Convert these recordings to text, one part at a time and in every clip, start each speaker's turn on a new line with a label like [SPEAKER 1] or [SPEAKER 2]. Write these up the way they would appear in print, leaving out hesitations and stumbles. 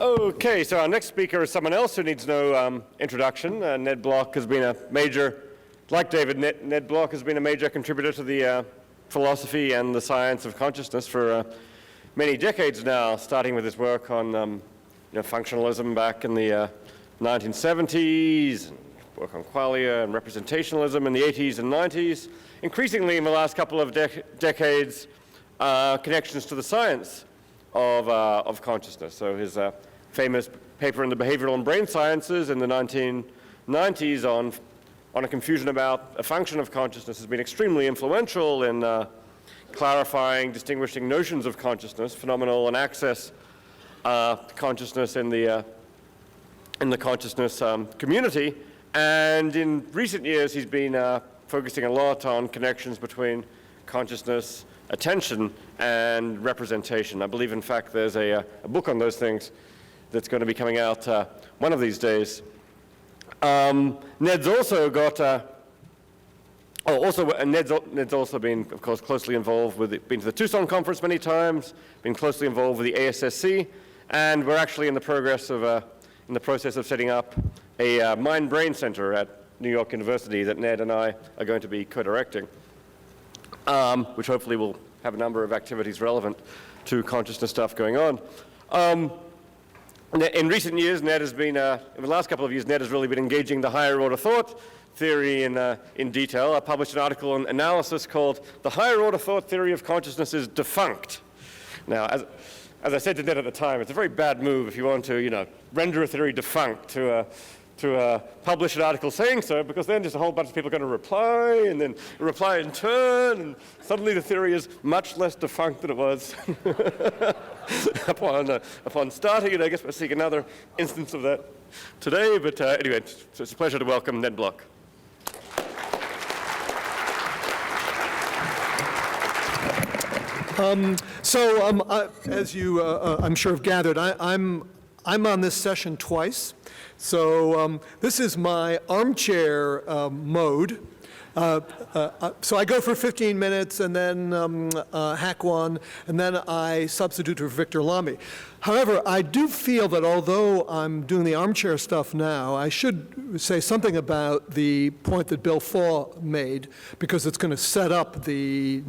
[SPEAKER 1] Okay, so our next speaker is someone else who needs no introduction. Ned Block has been a major, like David, Ned Block has been a major contributor to the philosophy and the science of consciousness for many decades now, starting with his work on functionalism back in the 1970s, and work on qualia and representationalism in the 80s and 90s. Increasingly in the last couple of decades, connections to the science of consciousness. So his famous paper in the Behavioral and Brain Sciences in the 1990s on a confusion about a function of consciousness has been extremely influential in clarifying, distinguishing notions of consciousness, phenomenal and access consciousness in the consciousness community. And in recent years, he's been focusing a lot on connections between consciousness, attention, and representation. I believe, in fact, there's a book on those things that's going to be coming out one of these days. Ned's also got, Ned's also been, of course, closely involved with, been to the Tucson conference many times, been closely involved with the ASSC, and we're actually in the process of setting up a mind-brain center at New York University that Ned and I are going to be co-directing, which hopefully will have a number of activities relevant to consciousness stuff going on. In recent years, Ned has been, in the last couple of years, Ned has really been engaging the higher order thought theory in detail. I published an article on analysis called "The Higher Order Thought Theory of Consciousness is Defunct." Now, as I said to Ned at the time, it's a very bad move if you want to, render a theory defunct to publish an article saying so, because then just a whole bunch of people are going to reply, and then reply in turn, and suddenly the theory is much less defunct than it was upon starting it. I guess we'll see another instance of that today, but anyway, so it's a pleasure to welcome Ned Block.
[SPEAKER 2] As you, I'm sure, have gathered, I'm on this session twice. So this is my armchair mode. So I go for 15 minutes and then hack one, and then I substitute for Victor Lamy. However, I do feel that although I'm doing the armchair stuff now, I should say something about the point that Bill Faw made, because it's going to set up the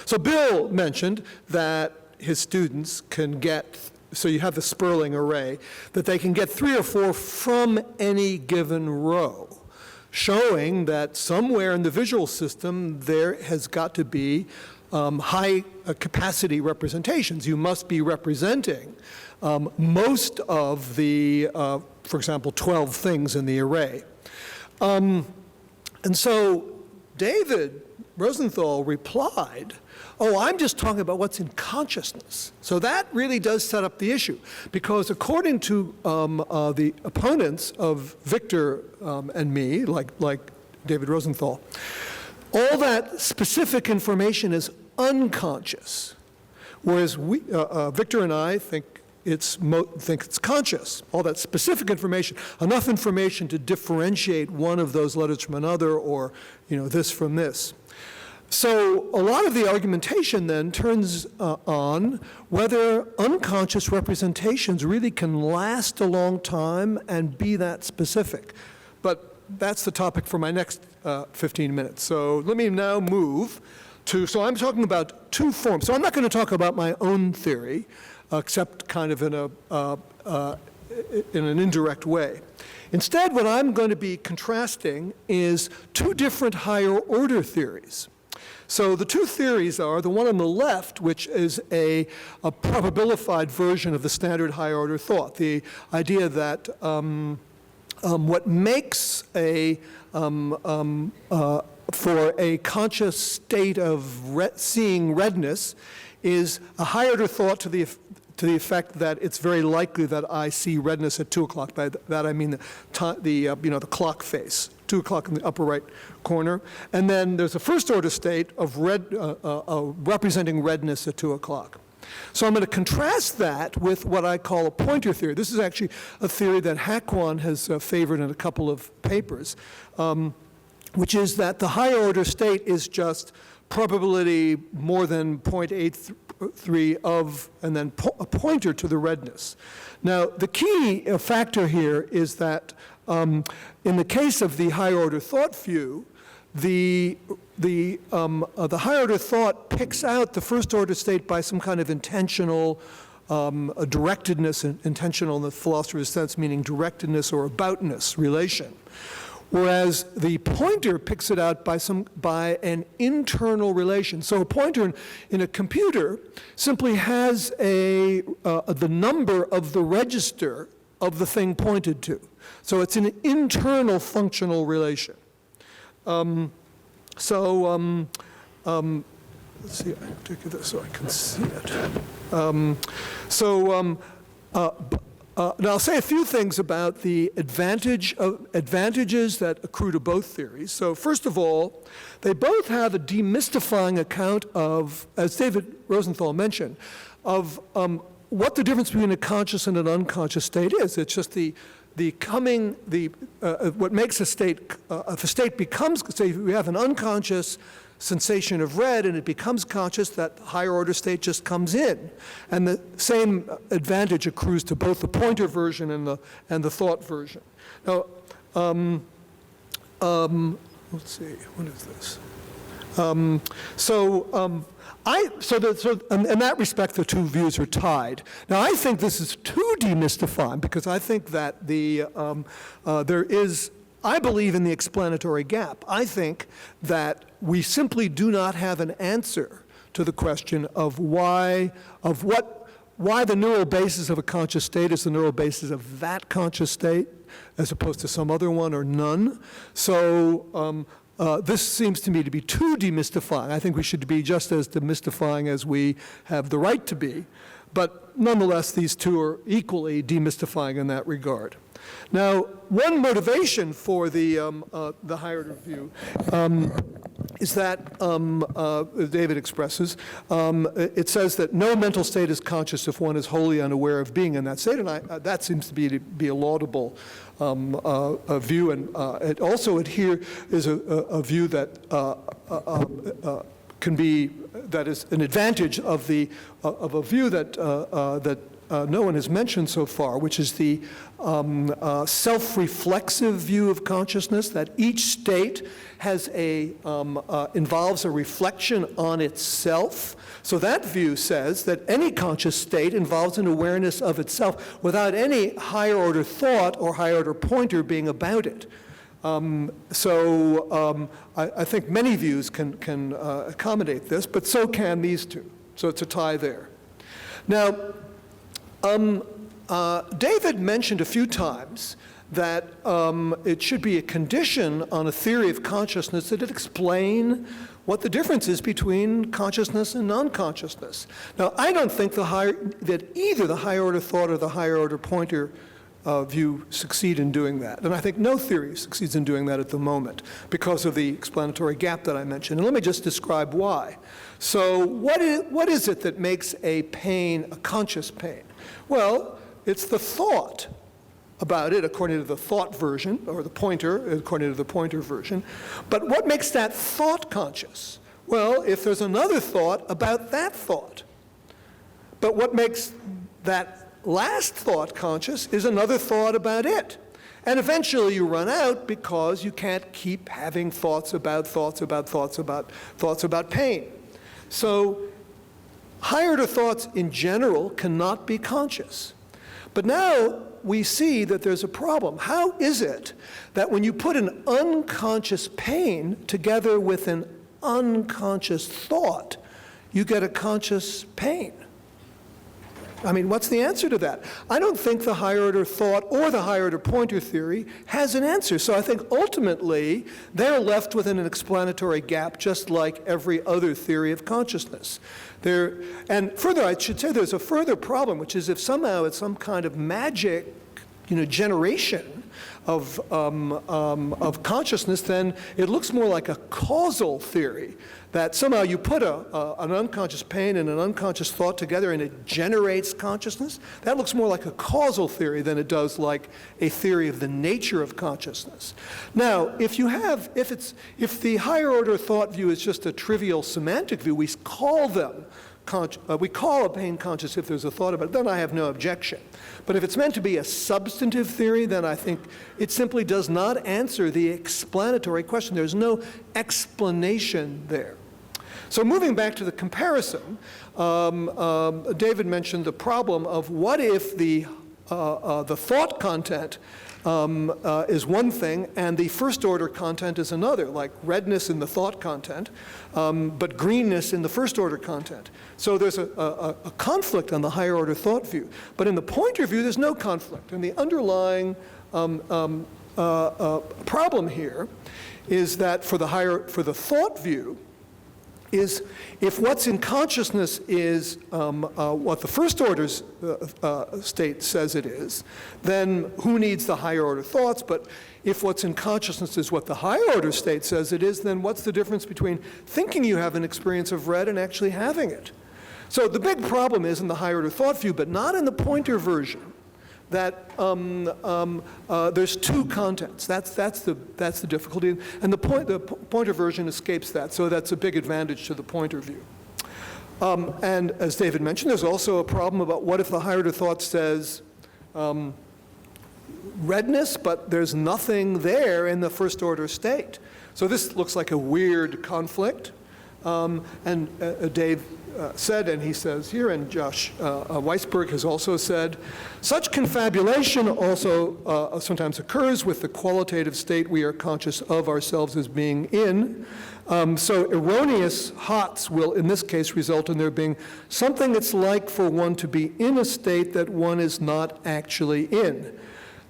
[SPEAKER 2] So Bill mentioned that his students can get, so you have the Sperling array, that they can get 3 or 4 from any given row, showing that somewhere in the visual system there has got to be high capacity representations. You must be representing most of the, for example, 12 things in the array. And so David Rosenthal replied, "Oh, I'm just talking about what's in consciousness." So that really does set up the issue, because according to the opponents of Victor and me, like David Rosenthal, all that specific information is unconscious, whereas we, Victor and I think it's conscious. All that specific information, enough information to differentiate one of those letters from another, or this from this. So a lot of the argumentation then turns on whether unconscious representations really can last a long time and be that specific. But that's the topic for my next 15 minutes. So let me now move to, so I'm talking about 2 forms. So I'm not going to talk about my own theory, except kind of in an indirect way. Instead, what I'm going to be contrasting is 2 different higher order theories. So the 2 theories are the one on the left, which is a probabilified version of the standard higher order thought, the idea that what makes for a conscious state of seeing redness is a higher order thought to the effect that it's very likely that I see redness at 2 o'clock. By that I mean the clock face, 2 o'clock in the upper right corner. And then there's a first order state of representing redness at 2 o'clock. So I'm going to contrast that with what I call a pointer theory. This is actually a theory that Hakwan has favored in a couple of papers, which is that the higher order state is just probability more than 0.8 of, and then a pointer to the redness. Now, the key factor here is that in the case of the higher order thought view, the higher order thought picks out the first order state by some kind of intentional directedness, intentional in the philosopher's sense, meaning directedness or aboutness relation. Whereas the pointer picks it out by an internal relation. So a pointer in a computer simply has the number of the register of the thing pointed to. So it's an internal functional relation. Let's see, I take this so I can see it. Now I'll say a few things about the advantages that accrue to both theories. So first of all, they both have a demystifying account of, as David Rosenthal mentioned, of what the difference between a conscious and an unconscious state is. It's just what makes a state, if a state becomes, say we have an unconscious sensation of red and it becomes conscious, that higher order state just comes in. And the same advantage accrues to both the pointer version and the thought version. Now, let's see, what is this? In that respect, the two views are tied. Now, I think this is too demystifying because I think that I believe in the explanatory gap. I think that we simply do not have an answer to the question of why the neural basis of a conscious state is the neural basis of that conscious state as opposed to some other one or none. So this seems to me to be too demystifying. I think we should be just as demystifying as we have the right to be. But nonetheless, these two are equally demystifying in that regard. Now, one motivation for the higher order view is that, David expresses, it says that no mental state is conscious if one is wholly unaware of being in that state, and that seems to be a laudable view, and it also is a view that that is an advantage of a view that no one has mentioned so far, which is the self-reflexive view of consciousness, that each state involves a reflection on itself. So that view says that any conscious state involves an awareness of itself without any higher order thought or higher order pointer being about it. I think many views can accommodate this, but so can these two. So it's a tie there. Now, David mentioned a few times that it should be a condition on a theory of consciousness that it explain what the difference is between consciousness and non-consciousness. Now, I don't think that either the higher order thought or the higher order pointer view succeed in doing that. And I think no theory succeeds in doing that at the moment because of the explanatory gap that I mentioned. And let me just describe why. So what is it that makes a pain a conscious pain? Well, it's the thought about it, according to the thought version, or the pointer, according to the pointer version. But what makes that thought conscious? Well, if there's another thought about that thought. But what makes that last thought conscious is another thought about it. And eventually you run out because you can't keep having thoughts about pain. So higher order thoughts in general cannot be conscious. But now we see that there's a problem. How is it that when you put an unconscious pain together with an unconscious thought, you get a conscious pain? I mean, what's the answer to that? I don't think the higher order thought or the higher order pointer theory has an answer. So I think ultimately they're left with an explanatory gap, just like every other theory of consciousness. And further, I should say there's a further problem, which is if somehow it's some kind of magic, generation of consciousness, then it looks more like a causal theory, that somehow you put an unconscious pain and an unconscious thought together and it generates consciousness. That looks more like a causal theory than it does like a theory of the nature of consciousness. Now, if the higher order thought view is just a trivial semantic view, we call them we call a pain conscious if there's a thought about it, then I have no objection. But if it's meant to be a substantive theory, then I think it simply does not answer the explanatory question. There's no explanation there. So moving back to the comparison, David mentioned the problem of what if the thought content is one thing and the first order content is another, like redness in the thought content, but greenness in the first order content. So there's a conflict on the higher order thought view. But in the pointer view, there's no conflict. And the underlying problem here is that for the thought view, is if what's in consciousness is what the first order state says it is, then who needs the higher order thoughts? But if what's in consciousness is what the higher order state says it is, then what's the difference between thinking you have an experience of red and actually having it? So the big problem is in the higher order thought view, but not in the pointer version, that there's two contents. That's the difficulty, and the pointer version escapes that. So that's a big advantage to the pointer view. And as David mentioned, there's also a problem about what if the higher order thought says redness, but there's nothing there in the first order state. So this looks like a weird conflict. And Dave said, and he says here, and Josh Weisberg has also said, such confabulation also sometimes occurs with the qualitative state we are conscious of ourselves as being in. So erroneous hots will, in this case, result in there being something it's like for one to be in a state that one is not actually in.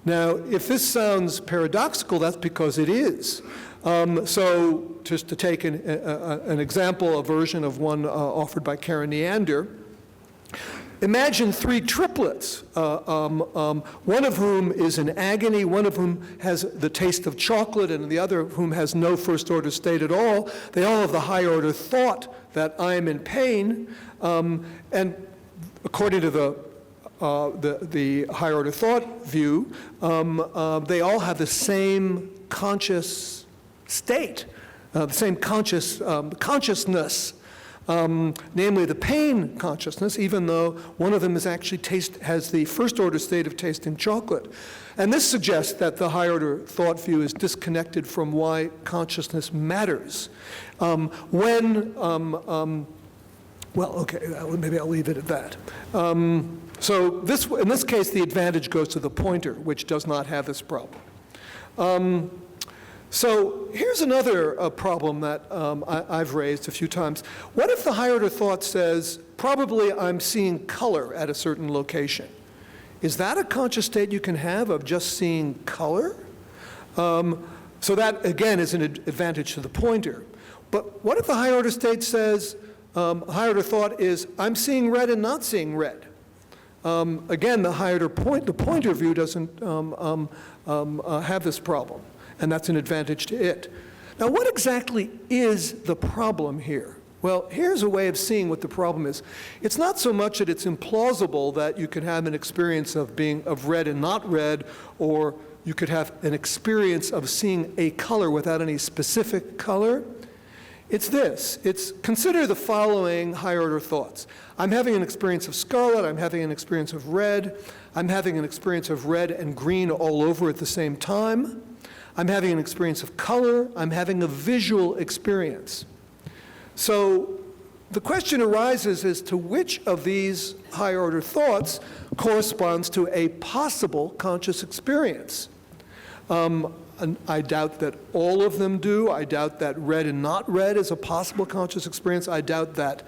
[SPEAKER 2] Now, if this sounds paradoxical, that's because it is. So just to take an example, a version of one offered by Karen Neander, imagine three triplets, one of whom is in agony, one of whom has the taste of chocolate, and the other of whom has no first order state at all. They all have the higher order thought that I am in pain, and according to the higher order thought view, they all have the same conscious state, the same consciousness, namely the pain consciousness, even though one of them is actually has the first order state of tasting chocolate. And this suggests that the higher order thought view is disconnected from why consciousness matters. Well, okay, maybe I'll leave it at that. So in this case, the advantage goes to the pointer, which does not have this problem. So here's another problem that I've raised a few times. What if the higher order thought says, probably I'm seeing color at a certain location? Is that a conscious state you can have of just seeing color? So that, again, is an advantage to the pointer. But what if the higher order state says, higher order thought is, I'm seeing red and not seeing red? Again, the pointer view doesn't have this problem, and that's an advantage to it. Now, what exactly is the problem here? Well, here's a way of seeing what the problem is. It's not so much that it's implausible that you can have an experience of red and not red, or you could have an experience of seeing a color without any specific color. It's this. Consider the following higher order thoughts. I'm having an experience of scarlet. I'm having an experience of red. I'm having an experience of red and green all over at the same time. I'm having an experience of color. I'm having a visual experience. So the question arises as to which of these higher order thoughts corresponds to a possible conscious experience. And I doubt that all of them do. I doubt that red and not red is a possible conscious experience. I doubt that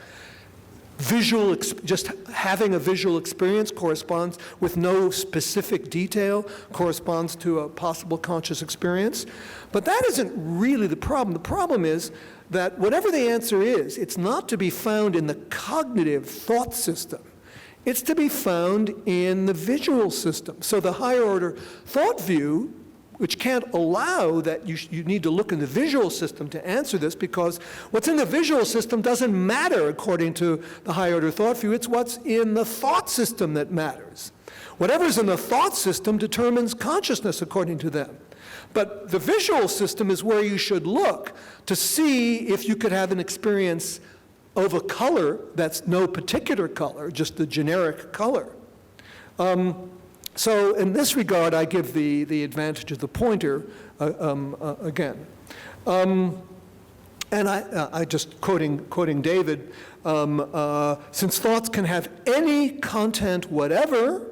[SPEAKER 2] just having a visual experience corresponds with no specific detail, corresponds to a possible conscious experience. But that isn't really the problem. The problem is that whatever the answer is, it's not to be found in the cognitive thought system. It's to be found in the visual system. So the higher order thought view, which can't allow that you need to look in the visual system to answer this, because what's in the visual system doesn't matter according to the higher order thought view. It's what's in the thought system that matters. Whatever's in the thought system determines consciousness according to them. But the visual system is where you should look to see if you could have an experience of a color that's no particular color, just the generic color. So in this regard, I give the advantage of the pointer again. And I just quoting David, since thoughts can have any content whatever,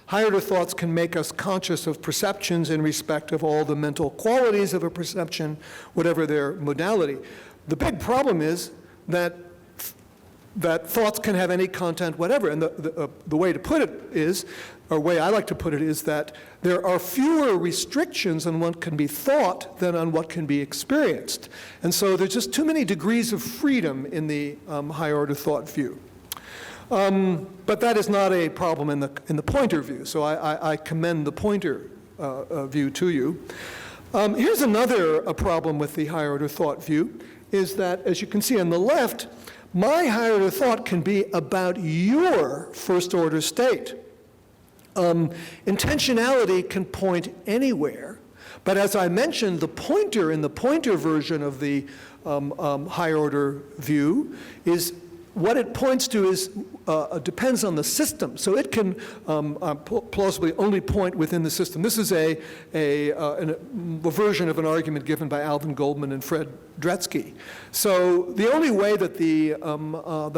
[SPEAKER 2] higher order thoughts can make us conscious of perceptions in respect of all the mental qualities of a perception, whatever their modality. The big problem is that thoughts can have any content whatever, and the way to put it is, or way I like to put it is that there are fewer restrictions on what can be thought than on what can be experienced. And so there's just too many degrees of freedom in the higher order thought view. But that is not a problem in the pointer view, so I commend the pointer view to you. Here's another problem with the higher order thought view, is that, as you can see on the left, my higher order thought can be about your first order state. Intentionality can point anywhere, but as I mentioned, the pointer in the pointer version of the higher order view is what it points to is depends on the system. So it can plausibly only point within the system. This is a version of an argument given by Alvin Goldman and Fred Dretsky. So the only way that the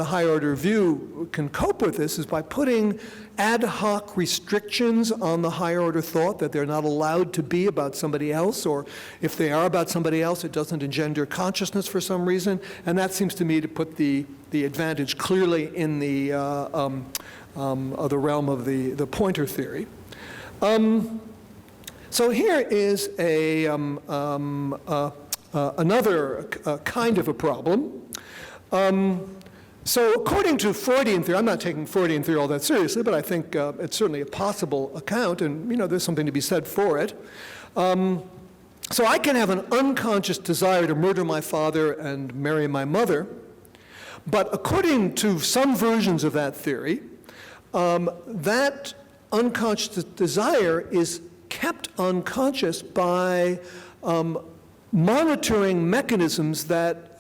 [SPEAKER 2] higher order view can cope with this is by putting ad hoc restrictions on the higher order thought, that they're not allowed to be about somebody else, or if they are about somebody else, it doesn't engender consciousness for some reason. And that seems to me to put the advantage clearly in the realm of the pointer theory. So here is another kind of a problem. So according to Freudian theory, I'm not taking Freudian theory all that seriously, but I think it's certainly a possible account, and there's something to be said for it. So I can have an unconscious desire to murder my father and marry my mother, but according to some versions of that theory, that unconscious desire is kept unconscious by monitoring mechanisms that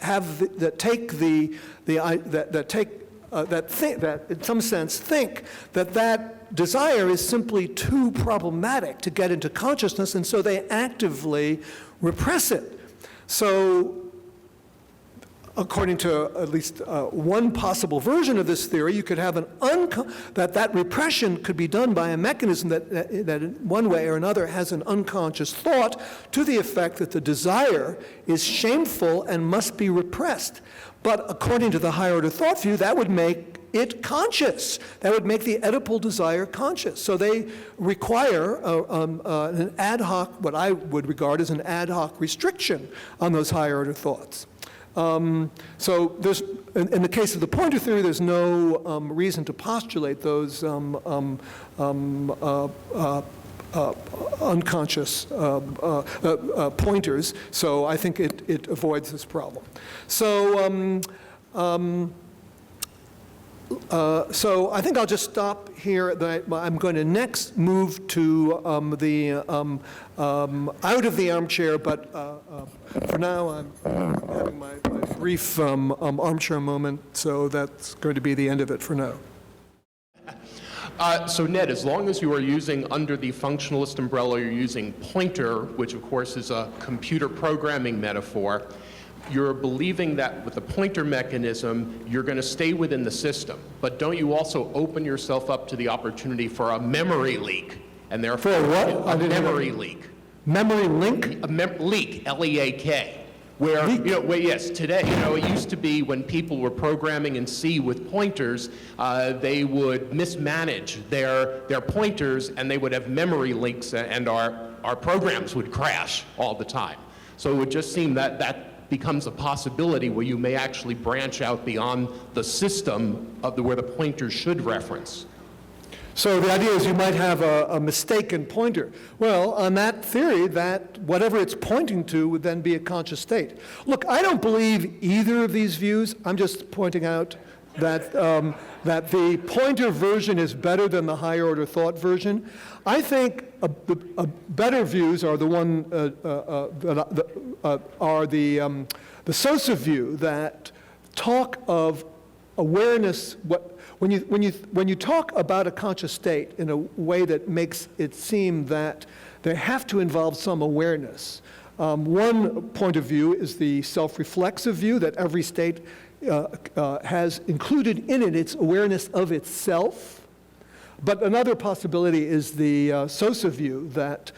[SPEAKER 2] in some sense think that desire is simply too problematic to get into consciousness, and so they actively repress it. So according to at least one possible version of this theory, you could have that repression could be done by a mechanism that in one way or another has an unconscious thought to the effect that the desire is shameful and must be repressed. But according to the higher order thought view, that would make it conscious. That would make the Oedipal desire conscious. So they require an ad hoc, what I would regard as an ad hoc restriction on those higher order thoughts. So there's, in the case of the pointer theory, there's no reason to postulate those unconscious pointers, so I think it avoids this problem. So, so I think I'll just stop here. I'm going to next move to out of the armchair, but for now I'm having my brief armchair moment, so that's going to be the end of it for now.
[SPEAKER 3] So Ned, as long as you are using under the functionalist umbrella, you're using pointer, which of course is a computer programming metaphor, you're believing that with the pointer mechanism, you're going to stay within the system. But don't you also open yourself up to the opportunity for a memory leak? And therefore,
[SPEAKER 2] for what?
[SPEAKER 3] A memory leak.
[SPEAKER 2] Memory link?
[SPEAKER 3] A leak, L-E-A-K. Where, yes, today, it used to be when people were programming in C with pointers, they would mismanage their pointers and they would have memory leaks, and our programs would crash all the time. So it would just seem that becomes a possibility where you may actually branch out beyond the system of where the pointer should reference.
[SPEAKER 2] So the idea is you might have a mistaken pointer. Well, on that theory, that whatever it's pointing to would then be a conscious state. Look, I don't believe either of these views. I'm just pointing out that, that the pointer version is better than the higher order thought version. I think better views are the one are the Sosa view, that talk of awareness, when you talk about a conscious state in a way that makes it seem that they have to involve some awareness. One point of view is the self-reflexive view that every state has included in it its awareness of itself. But another possibility is the Sosa view that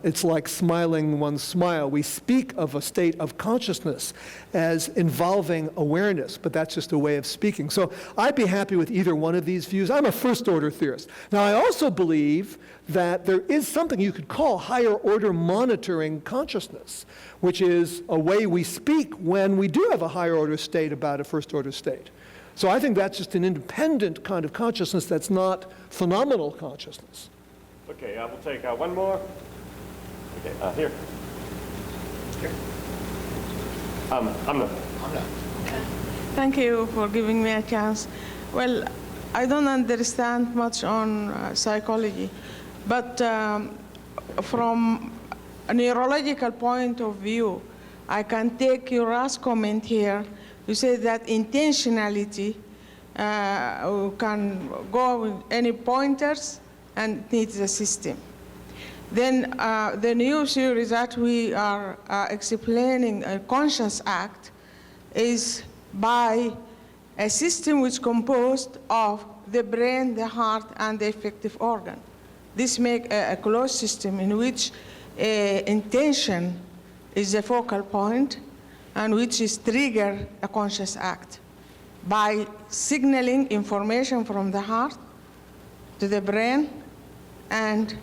[SPEAKER 2] it's like smiling one smile. We speak of a state of consciousness as involving awareness, but that's just a way of speaking. So I'd be happy with either one of these views. I'm a first-order theorist. Now, I also believe that there is something you could call higher-order monitoring consciousness, which is a way we speak when we do have a higher-order state about a first-order state. So I think that's just an independent kind of consciousness that's not phenomenal consciousness.
[SPEAKER 1] Okay, we'll take one more. Okay, here. Amna.
[SPEAKER 4] Thank you for giving me a chance. Well, I don't understand much on psychology, but from a neurological point of view, I can take your last comment here. You say that intentionality can go with any pointers and needs a system. Then the new theory that we are explaining, a conscious act, is by a system which is composed of the brain, the heart, and the effective organ. This makes a closed system in which intention is the focal point, and which is trigger a conscious act by signaling information from the heart to the brain, and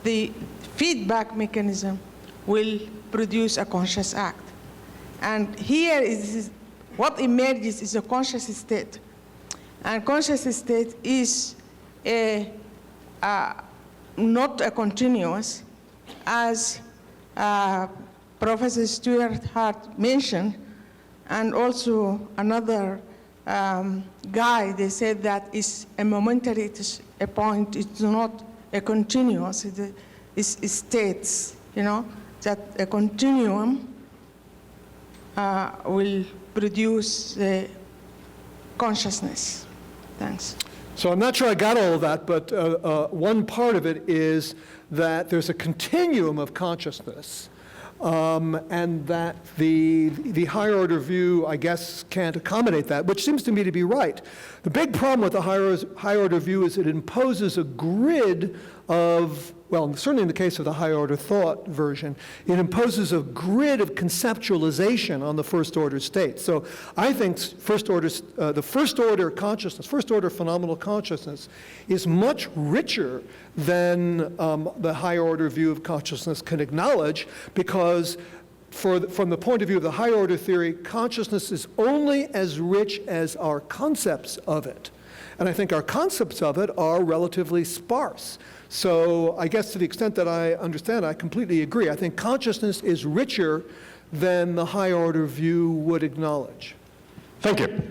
[SPEAKER 4] the feedback mechanism will produce a conscious act. And here is what emerges is a conscious state. And conscious state is not a continuous, as Professor Stuart Hart mentioned, and also another guy, they said that it's a momentary, it's a point, it's not a continuous, it's states, you know, that a continuum will produce consciousness. Thanks.
[SPEAKER 2] So I'm not sure I got all of that, but one part of it is that there's a continuum of consciousness. And that the higher order view, I guess, can't accommodate that, which seems to me to be right. The big problem with the higher order view is it imposes a grid of, well, certainly in the case of the higher order thought version, it imposes a grid of conceptualization on the first order state. So I think the first order consciousness, first order phenomenal consciousness is much richer than the higher order view of consciousness can acknowledge, because from the point of view of the higher order theory, consciousness is only as rich as our concepts of it. And I think our concepts of it are relatively sparse. So I guess to the extent that I understand, I completely agree. I think consciousness is richer than the higher order view would acknowledge.
[SPEAKER 1] Thank you.